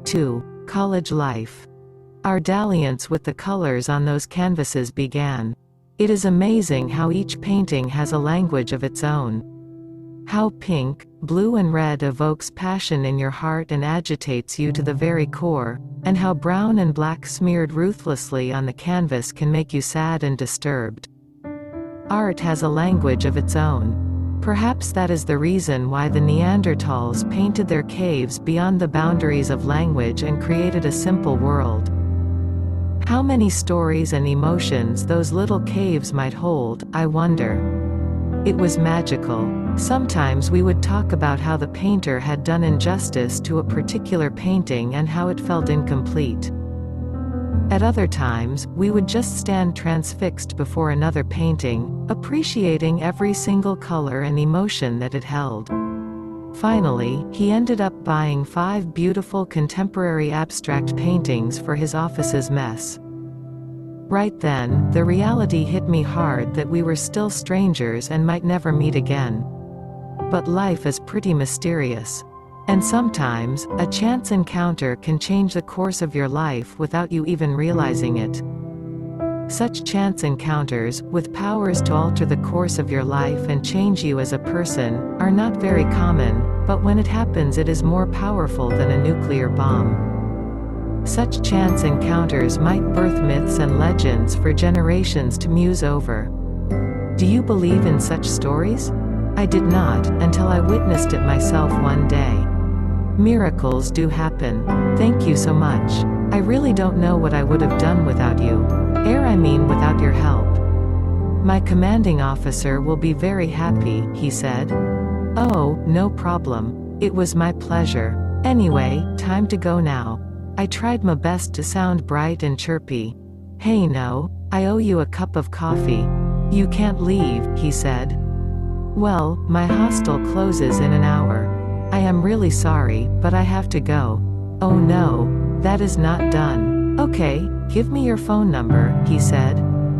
2. College life. Our dalliance with the colors on those canvases began. It is amazing how each painting has a language of its own. How pink, blue and red evokes passion in your heart and agitates you to the very core, and how brown and black smeared ruthlessly on the canvas can make you sad and disturbed. Art has a language of its own. Perhaps that is the reason why the Neanderthals painted their caves beyond the boundaries of language and created a simple world. How many stories and emotions those little caves might hold, I wonder. It was magical. Sometimes we would talk about how the painter had done injustice to a particular painting and how it felt incomplete. At other times, we would just stand transfixed before another painting, appreciating every single color and emotion that it held. Finally, he ended up buying 5 beautiful contemporary abstract paintings for his office's mess. Right then, the reality hit me hard that we were still strangers and might never meet again. But life is pretty mysterious. And sometimes, a chance encounter can change the course of your life without you even realizing it. Such chance encounters, with powers to alter the course of your life and change you as a person, are not very common, but when it happens it is more powerful than a nuclear bomb. Such chance encounters might birth myths and legends for generations to muse over. Do you believe in such stories? I did not, until I witnessed it myself one day. Miracles do happen. Thank you so much. I really don't know what I would have done without you. I mean without your help. My commanding officer will be very happy, he said. Oh, no problem. It was my pleasure. Anyway, time to go now. I tried my best to sound bright and chirpy. Hey no, I owe you a cup of coffee. You can't leave, he said. Well, my hostel closes in an hour. I am really sorry, but I have to go. Oh no, that is not done. Okay, give me your phone number, he said.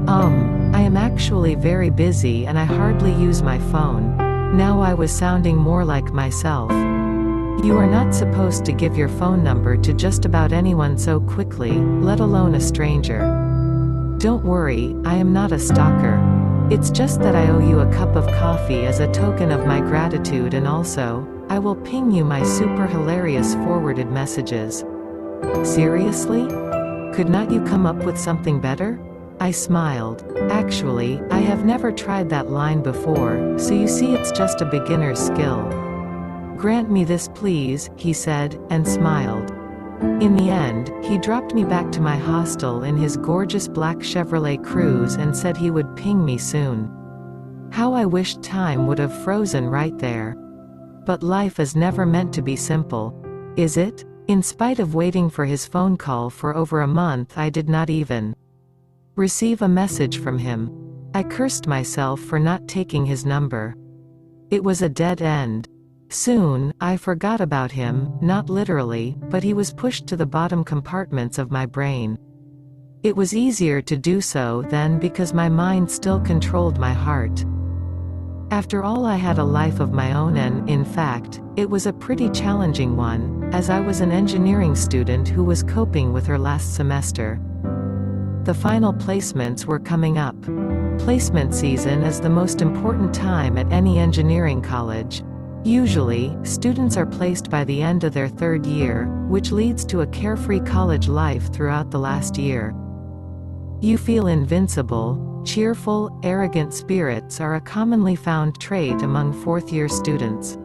I am actually very busy and I hardly use my phone. Now I was sounding more like myself. You are not supposed to give your phone number to just about anyone so quickly, let alone a stranger. Don't worry, I am not a stalker. It's just that I owe you a cup of coffee as a token of my gratitude, and also, I will ping you my super hilarious forwarded messages. Seriously? Could not you come up with something better? I smiled. Actually, I have never tried that line before, so you see it's just a beginner's skill. Grant me this please, he said, and smiled. In the end, he dropped me back to my hostel in his gorgeous black Chevrolet Cruze and said he would ping me soon. How I wished time would have frozen right there. But life is never meant to be simple. Is it? In spite of waiting for his phone call for over a month, I did not even receive a message from him. I cursed myself for not taking his number. It was a dead end. Soon, I forgot about him, not literally, but he was pushed to the bottom compartments of my brain. It was easier to do so then because my mind still controlled my heart. After all, I had a life of my own and, in fact, it was a pretty challenging one, as I was an engineering student who was coping with her last semester. The final placements were coming up. Placement season is the most important time at any engineering college. Usually, students are placed by the end of their 3rd year, which leads to a carefree college life throughout the last year. You feel invincible. Cheerful, arrogant spirits are a commonly found trait among 4th-year students.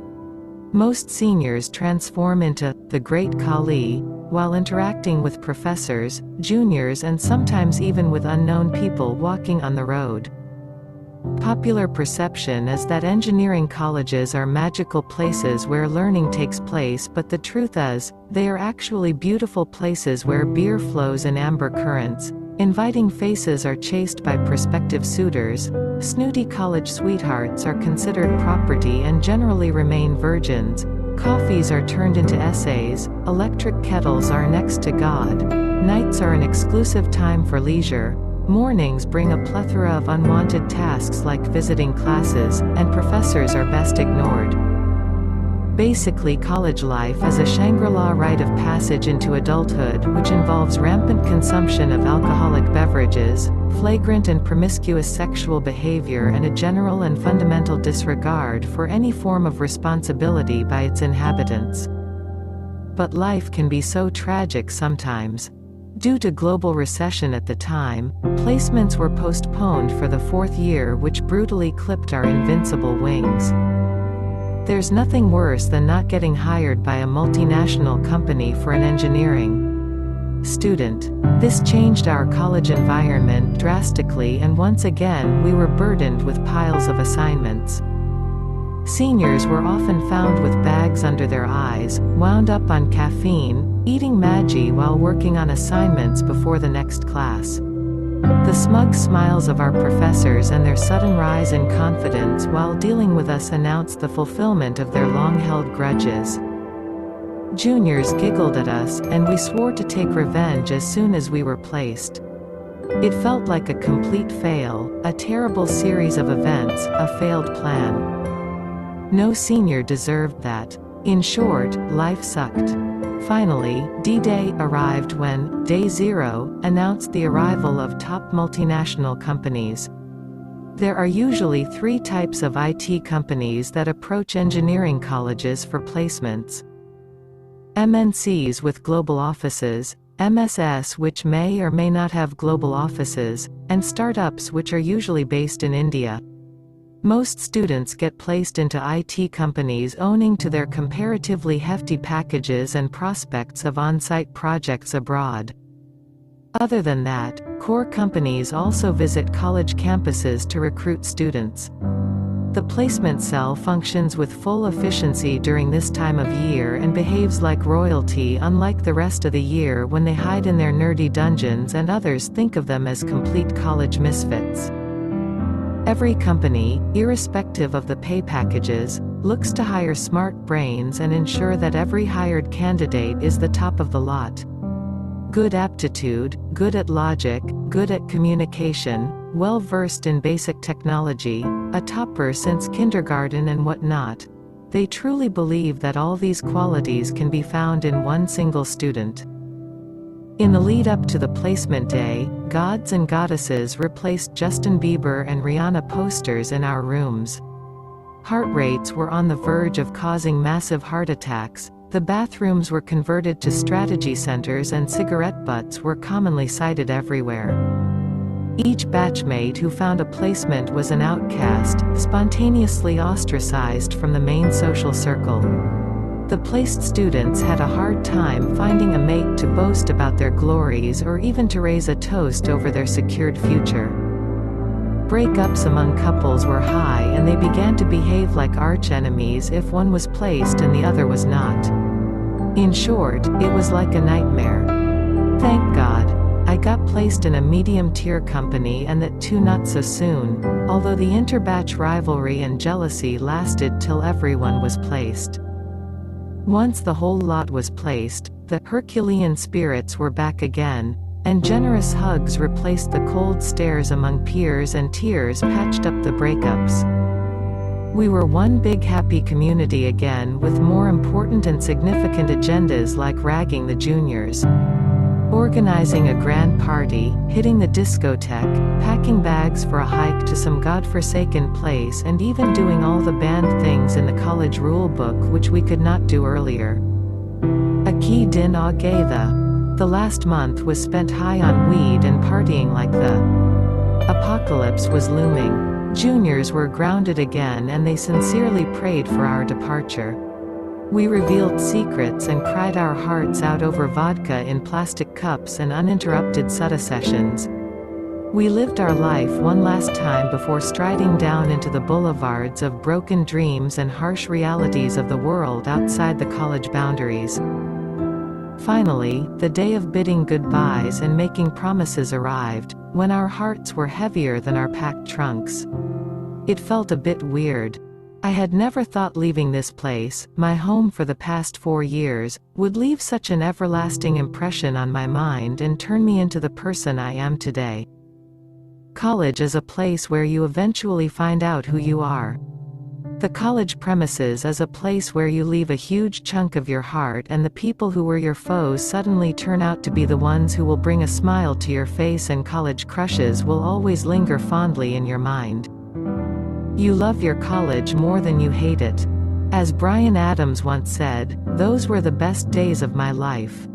Most seniors transform into the Great Kali while interacting with professors, juniors, and sometimes even with unknown people walking on the road. Popular perception is that engineering colleges are magical places where learning takes place, but the truth is, they are actually beautiful places where beer flows in amber currents. Inviting faces are chased by prospective suitors, snooty college sweethearts are considered property and generally remain virgins, coffees are turned into essays, electric kettles are next to God, nights are an exclusive time for leisure, mornings bring a plethora of unwanted tasks like visiting classes, and professors are best ignored. Basically, college life is a Shangri-La rite of passage into adulthood, which involves rampant consumption of alcoholic beverages, flagrant and promiscuous sexual behavior, and a general and fundamental disregard for any form of responsibility by its inhabitants. But life can be so tragic sometimes. Due to global recession at the time, placements were postponed for the fourth year, which brutally clipped our invincible wings. There's nothing worse than not getting hired by a multinational company for an engineering student. This changed our college environment drastically, and once again we were burdened with piles of assignments. Seniors were often found with bags under their eyes, wound up on caffeine, eating Maggi while working on assignments before the next class. The smug smiles of our professors and their sudden rise in confidence while dealing with us announced the fulfillment of their long-held grudges. Juniors giggled at us, and we swore to take revenge as soon as we were placed. It felt like a complete fail, a terrible series of events, a failed plan. No senior deserved that. In short, life sucked. Finally, D-Day arrived when Day Zero announced the arrival of top multinational companies. There are usually three types of IT companies that approach engineering colleges for placements: MNCs with global offices, MSS which may or may not have global offices, and startups which are usually based in India. Most students get placed into IT companies owing to their comparatively hefty packages and prospects of on-site projects abroad. Other than that, core companies also visit college campuses to recruit students. The placement cell functions with full efficiency during this time of year and behaves like royalty, unlike the rest of the year when they hide in their nerdy dungeons and others think of them as complete college misfits. Every company, irrespective of the pay packages, looks to hire smart brains and ensure that every hired candidate is the top of the lot. Good aptitude, good at logic, good at communication, well-versed in basic technology, a topper since kindergarten and whatnot. They truly believe that all these qualities can be found in one single student. In the lead-up to the placement day, gods and goddesses replaced Justin Bieber and Rihanna posters in our rooms. Heart rates were on the verge of causing massive heart attacks, the bathrooms were converted to strategy centers, and cigarette butts were commonly sighted everywhere. Each batchmate who found a placement was an outcast, spontaneously ostracized from the main social circle. The placed students had a hard time finding a mate to boast about their glories or even to raise a toast over their secured future. Breakups among couples were high, and they began to behave like arch-enemies if one was placed and the other was not. In short, it was like a nightmare. Thank God, I got placed in a medium-tier company, and that too not so soon, although the inter-batch rivalry and jealousy lasted till everyone was placed. Once the whole lot was placed, the Herculean spirits were back again, and generous hugs replaced the cold stares among peers, and tears patched up the breakups. We were one big happy community again, with more important and significant agendas like ragging the juniors, organizing a grand party, hitting the discotheque, packing bags for a hike to some godforsaken place, and even doing all the banned things in the college rule book which we could not do earlier. A key din au gay the last month was spent high on weed and partying like the apocalypse was looming. Juniors were grounded again, and they sincerely prayed for our departure. We revealed secrets and cried our hearts out over vodka in plastic cups and uninterrupted sutta sessions. We lived our life one last time before striding down into the boulevards of broken dreams and harsh realities of the world outside the college boundaries. Finally, the day of bidding goodbyes and making promises arrived, when our hearts were heavier than our packed trunks. It felt a bit weird. I had never thought leaving this place, my home for the past 4 years, would leave such an everlasting impression on my mind and turn me into the person I am today. College is a place where you eventually find out who you are. The college premises is a place where you leave a huge chunk of your heart, and the people who were your foes suddenly turn out to be the ones who will bring a smile to your face, and college crushes will always linger fondly in your mind. You love your college more than you hate it. As Bryan Adams once said, "Those were the best days of my life."